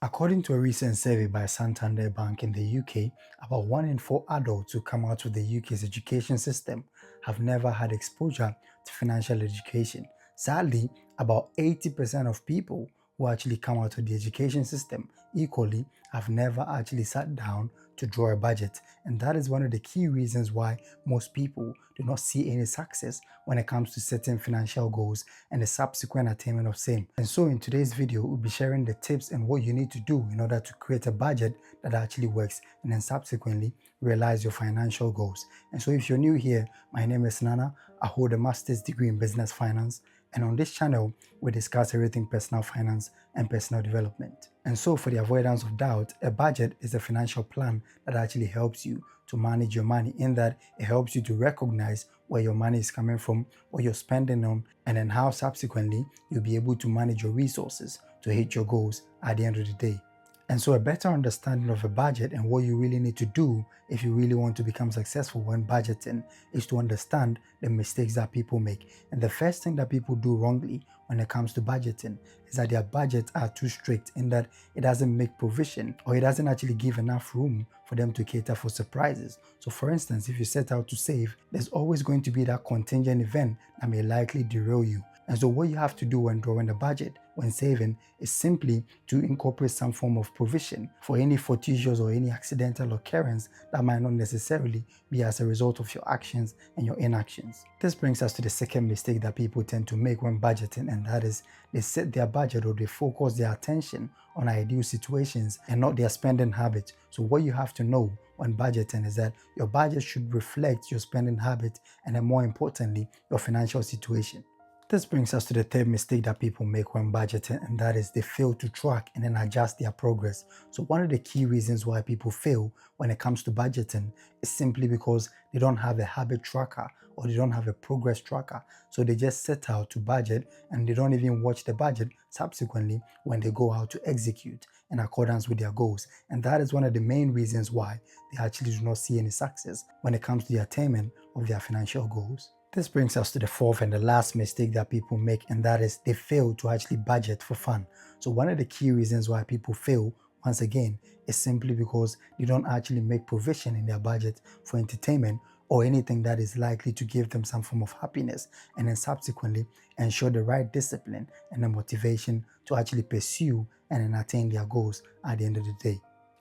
According to a recent survey by Santander Bank in the UK, about 1 in 4 adults who come out of the UK's education system have never had exposure to financial education. Sadly, about 80% of people who actually come out of the education system equally have never actually sat down to draw a budget. And that is one of the key reasons why most people do not see any success when it comes to setting financial goals and the subsequent attainment of same. And so in today's video, we'll be sharing the tips and what you need to do in order to create a budget that actually works and then subsequently realize your financial goals. And so if you're new here, my name is Nana. I hold a master's degree in business finance. And on this channel, we discuss everything personal finance and personal development. And so for the avoidance of doubt, a budget is a financial plan that actually helps you to manage your money, in that it helps you to recognize where your money is coming from, what you're spending on, and then how subsequently you'll be able to manage your resources to hit your goals at the end of the day. And so a better understanding of a budget and what you really need to do if you really want to become successful when budgeting is to understand the mistakes that people make. And the first thing that people do wrongly when it comes to budgeting is that their budgets are too strict, in that it doesn't make provision, or it doesn't actually give enough room for them to cater for surprises. So for instance, if you set out to save, there's always going to be that contingent event that may likely derail you. And so what you have to do when drawing a budget, when saving, is simply to incorporate some form of provision for any fortuitous or any accidental occurrence that might not necessarily be as a result of your actions and your inactions. This brings us to the second mistake that people tend to make when budgeting, and that is they set their budget, or they focus their attention on ideal situations and not their spending habits. So what you have to know when budgeting is that your budget should reflect your spending habit, and then more importantly, your financial situation. This brings us to the third mistake that people make when budgeting, and that is they fail to track and then adjust their progress. So one of the key reasons why people fail when it comes to budgeting is simply because they don't have a habit tracker, or they don't have a progress tracker. So they just set out to budget and they don't even watch the budget subsequently when they go out to execute in accordance with their goals. And that is one of the main reasons why they actually do not see any success when it comes to the attainment of their financial goals. This brings us to the fourth and the last mistake that people make, and that is they fail to actually budget for fun. So one of the key reasons why people fail, once again, is simply because they don't actually make provision in their budget for entertainment or anything that is likely to give them some form of happiness, and then subsequently ensure the right discipline and the motivation to actually pursue and then attain their goals at the end of the day.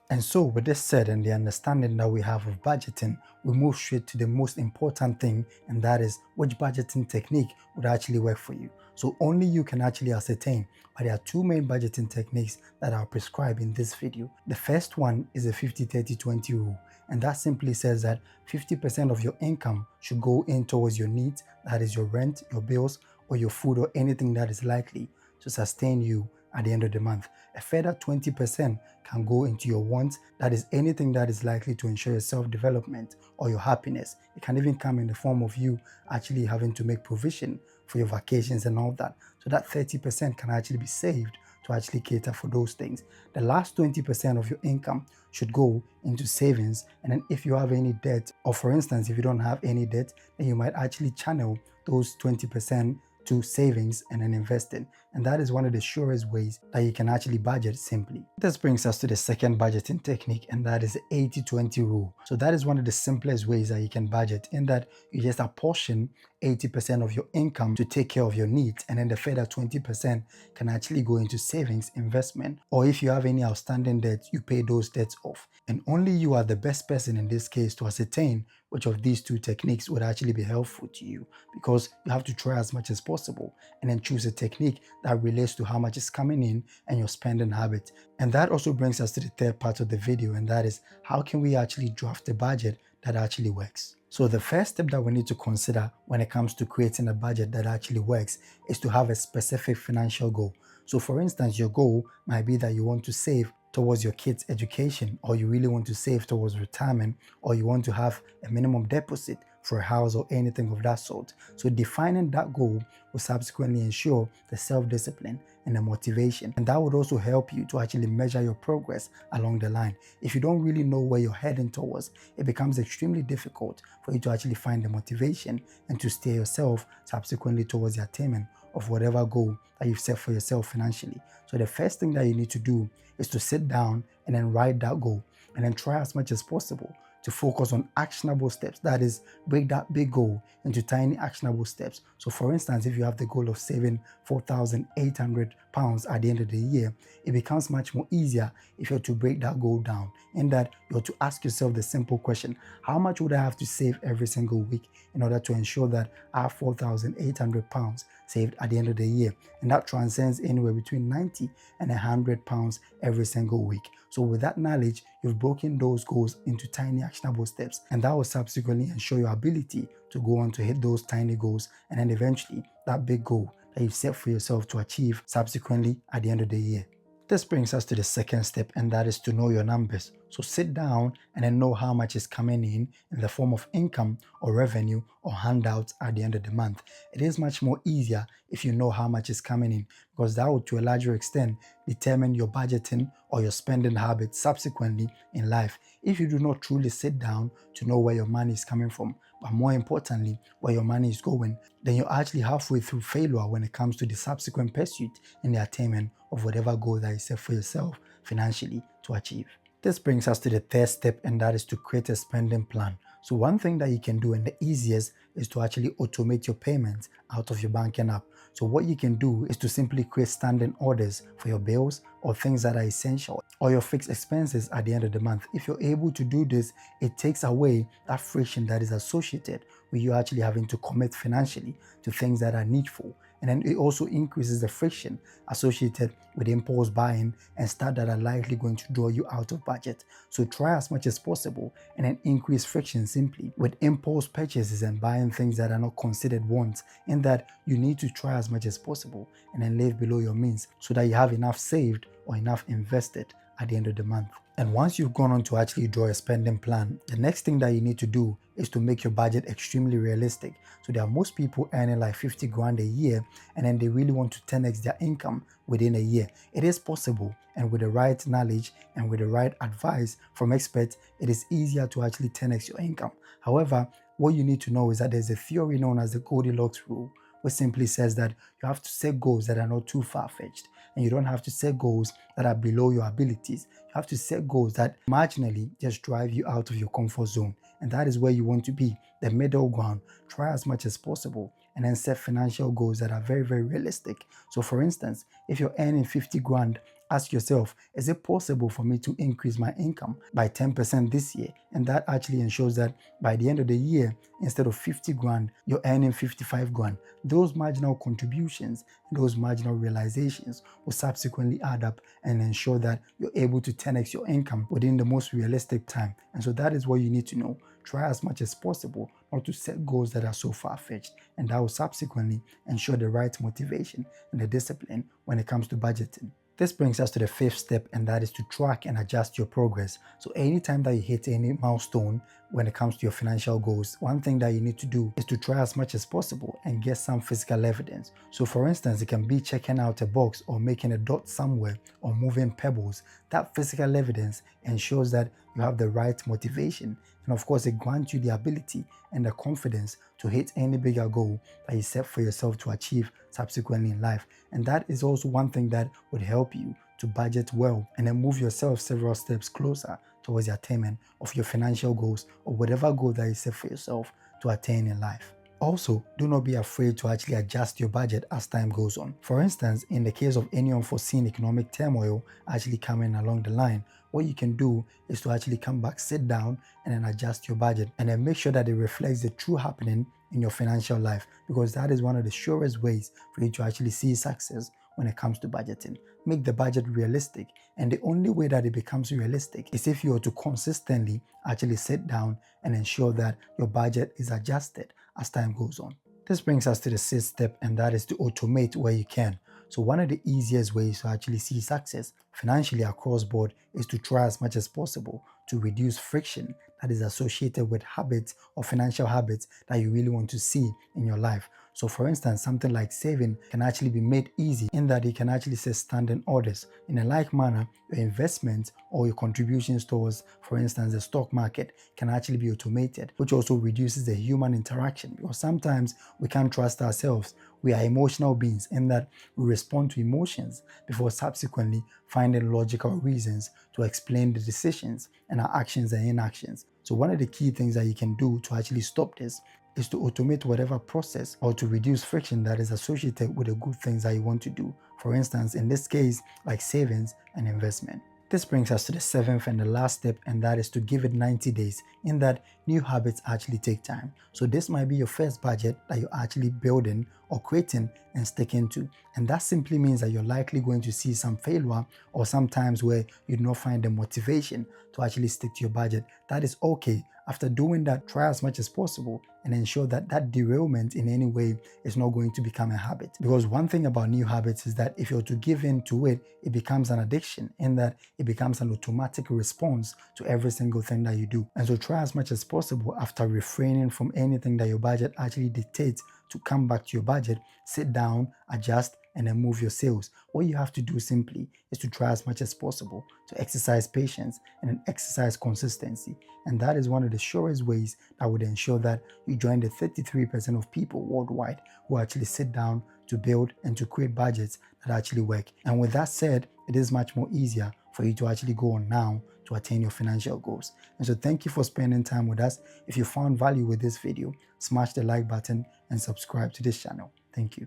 And so with this said and the understanding that we have of budgeting, we move straight to the most important thing, and that is which budgeting technique would actually work for you. So only you can actually ascertain, but there are two main budgeting techniques that I'll prescribe in this video. The first one is a 50-30-20 rule, and that simply says that 50% of your income should go in towards your needs, that is your rent, your bills, or your food, or anything that is likely to sustain you at the end of the month. A further 20% can go into your wants, that is anything that is likely to ensure your self-development or your happiness. It can even come in the form of you actually having to make provision for your vacations and all that. So that 30% can actually be saved to actually cater for those things. The last 20% of your income should go into savings, and then if you have any debt, or for instance if you don't have any debt, then you might actually channel those 20% to savings and then investing. And that is one of the surest ways that you can actually budget simply. This brings us to the second budgeting technique, and that is the 80-20 rule. So that is one of the simplest ways that you can budget, in that you just apportion 80% of your income to take care of your needs, and then the further 20% can actually go into savings, investment, or if you have any outstanding debts, you pay those debts off. And only you are the best person in this case to ascertain which of these two techniques would actually be helpful to you, because you have to try as much as possible and then choose a technique that relates to how much is coming in and your spending habits. And that also brings us to the third part of the video, and that is how can we actually draft a budget that actually works. So the first step that we need to consider when it comes to creating a budget that actually works is to have a specific financial goal. So for instance, your goal might be that you want to save towards your kids' education, or you really want to save towards retirement, or you want to have a minimum deposit for a house or anything of that sort. So defining that goal will subsequently ensure the self-discipline and the motivation, and that would also help you to actually measure your progress along the line. If you don't really know where you're heading towards, it becomes extremely difficult for you to actually find the motivation and to steer yourself subsequently towards the attainment of whatever goal that you've set for yourself financially. So the first thing that you need to do is to sit down and then write that goal, and then try as much as possible to focus on actionable steps. That is, break that big goal into tiny actionable steps. So for instance, if you have the goal of saving £4,800 at the end of the year, it becomes much more easier if you're to break that goal down, in that you're to ask yourself the simple question: how much would I have to save every single week in order to ensure that I have £4,800 saved at the end of the year? And that transcends anywhere between £90 and £100 every single week. So with that knowledge, you've broken those goals into tiny actionable steps, and that will subsequently ensure your ability to go on to hit those tiny goals, and then eventually that big goal that you've set for yourself to achieve subsequently at the end of the year. This brings us to the second step, and that is to know your numbers. So sit down and then know how much is coming in the form of income or revenue or handouts at the end of the month. It is much more easier if you know how much is coming in, because that will to a larger extent determine your budgeting or your spending habits subsequently in life. If you do not truly sit down to know where your money is coming from, but more importantly, where your money is going, then you're actually halfway through failure when it comes to the subsequent pursuit in the attainment of whatever goal that you set for yourself financially to achieve. This brings us to the third step, and that is to create a spending plan. So one thing that you can do, and the easiest, is to actually automate your payments out of your banking app. So what you can do is to simply create standing orders for your bills or things that are essential, or your fixed expenses at the end of the month. If you're able to do this, it takes away that friction that is associated with you actually having to commit financially to things that are needful. And then it also increases the friction associated with impulse buying and stuff that are likely going to draw you out of budget. So try as much as possible and then increase friction simply with impulse purchases and buying things that are not considered wants, in that you need to try as much as possible and then live below your means so that you have enough saved or enough invested at the end of the month. And once you've gone on to actually draw a spending plan, the next thing that you need to do is to make your budget extremely realistic. So there are most people earning like 50 grand a year, and then they really want to 10x their income within a year. It is possible, and with the right knowledge and with the right advice from experts, it is easier to actually 10x your income. However, what you need to know is that there's a theory known as the Goldilocks rule, which simply says that you have to set goals that are not too far-fetched, and you don't have to set goals that are below your abilities. You have to set goals that marginally just drive you out of your comfort zone, and that is where you want to be, the middle ground. Try as much as possible and then set financial goals that are very, very realistic. So for instance, if you're earning 50 grand, ask yourself, is it possible for me to increase my income by 10% this year? And that actually ensures that by the end of the year, instead of 50 grand, you're earning 55 grand. Those marginal contributions, those marginal realizations will subsequently add up and ensure that you're able to 10x your income within the most realistic time. And so that is what you need to know. Try as much as possible not to set goals that are so far-fetched, and that will subsequently ensure the right motivation and the discipline when it comes to budgeting. This brings us to the fifth step, and that is to track and adjust your progress. So anytime that you hit any milestone when it comes to your financial goals, one thing that you need to do is to try as much as possible and get some physical evidence. So for instance, it can be checking out a box or making a dot somewhere or moving pebbles. That physical evidence ensures that you have the right motivation, and of course it grants you the ability and the confidence to hit any bigger goal that you set for yourself to achieve subsequently in life. And that is also one thing that would help you to budget well and then move yourself several steps closer towards the attainment of your financial goals or whatever goal that you set for yourself to attain in life. Also, do not be afraid to actually adjust your budget as time goes on. For instance, in the case of any unforeseen economic turmoil actually coming along the line, what you can do is to actually come back, sit down, and then adjust your budget and then make sure that it reflects the true happening in your financial life, because that is one of the surest ways for you to actually see success when it comes to budgeting. Make the budget realistic, and the only way that it becomes realistic is if you are to consistently actually sit down and ensure that your budget is adjusted as time goes on. This brings us to the sixth step, and that is to automate where you can. So one of the easiest ways to actually see success financially across board is to try as much as possible to reduce friction that is associated with habits or financial habits that you really want to see in your life. So for instance, something like saving can actually be made easy in that you can actually set standing orders. In a like manner, your investments or your contributions towards, for instance, the stock market can actually be automated, which also reduces the human interaction, because sometimes we can't trust ourselves. We are emotional beings in that we respond to emotions before subsequently finding logical reasons to explain the decisions and our actions and inactions. So one of the key things that you can do to actually stop this is to automate whatever process or to reduce friction that is associated with the good things that you want to do. For instance, in this case, like savings and investment. This brings us to the seventh and the last step, and that is to give it 90 days, in that new habits actually take time. So this might be your first budget that you're actually building or creating and sticking to. And that simply means that you're likely going to see some failure or sometimes where you do not find the motivation to actually stick to your budget. That is okay. After doing that, try as much as possible and ensure that that derailment in any way is not going to become a habit. Because one thing about new habits is that if you're to give in to it, it becomes an addiction, in that it becomes an automatic response to every single thing that you do. And so try as much as possible, after refraining from anything that your budget actually dictates, to come back to your budget, sit down, adjust, and then move your sales. What you have to do simply is to try as much as possible to exercise patience and then exercise consistency. And that is one of the surest ways that would ensure that you join the 33% of people worldwide who actually sit down to build and to create budgets that actually work. And with that said, it is much more easier for you to actually go on now to attain your financial goals. And so thank you for spending time with us. If you found value with this video, smash the like button and subscribe to this channel. Thank you.